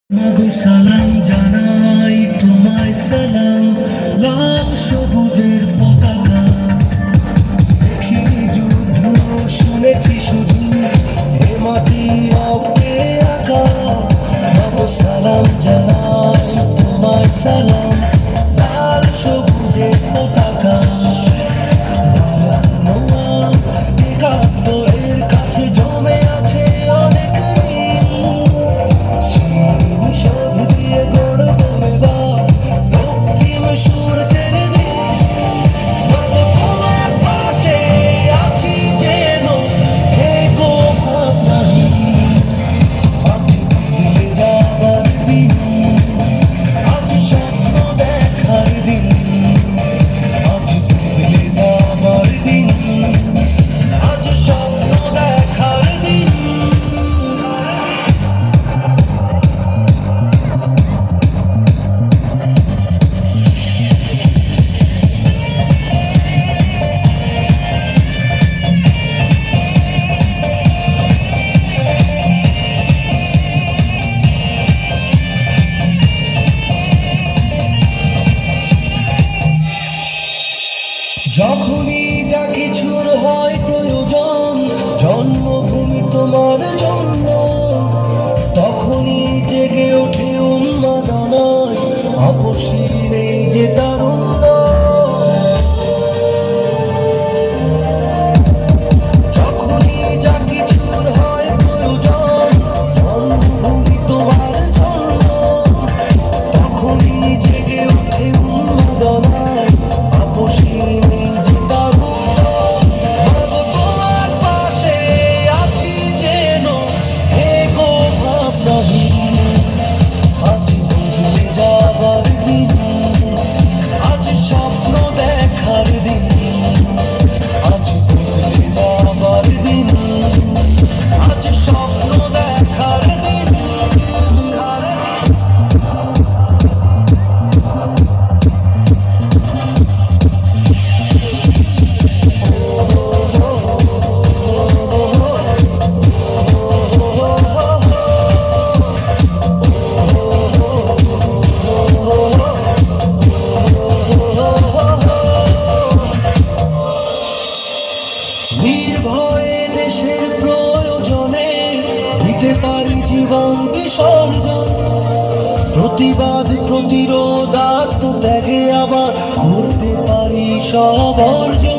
মাগো সালাম জানাই তোমায় সালাম, লাল সবুজের পতাকা। দেখিনি যুদ্ধ, শুনেছি শুধু এ মাটি রক্তে আঁকা। মাগো সালাম জানাই তোমায় সালাম, লাল সবুজের পতাকা। একাত্তরের কাছে জমে আছে অনেক শোধ দিয়ে গড়ব এবার দক্ষিণ সূর্যের দিন। মাগো তোমার পাশে আছি যেন, থেকো ভাবনাহীন। আজ বদলে যাবার দিন, আজ স্বপ্ন দেখার দিন। আজ বদলে যাবার দিন, আজ স্বপ্ন দেখার দিন। যখনই যা কিছুর হয় প্রয়োজন জন্মভূমি তোমার জন্য, তখনই জেগে ওঠে উন্মাদনায় আপসহীন এই যে তারুণ্য। যখনই যা কিছুর হয় প্রয়োজন জন্মভূমি তোমার জন্য, তখনই জেগে ওঠে উন্মাদনায় আপসহীন এই যে তারুণ্য। মাগো তোমার পাশে আছি যেন, থেকো ভাবনাহীন। আজ বদলে যাবার দিন, আজ স্বপ্ন দেখার দিন। আজ বদলে যাবার দিন, আজ স্বপ্ন দেখার দিন। নির্ভয়ে দেশের প্রয়োজনে দিতে পারি জীবন বিসর্জন। প্রতিবাদ প্রতিরোধ আত্মত্যাগে আবার করতে পারি সব অর্জন।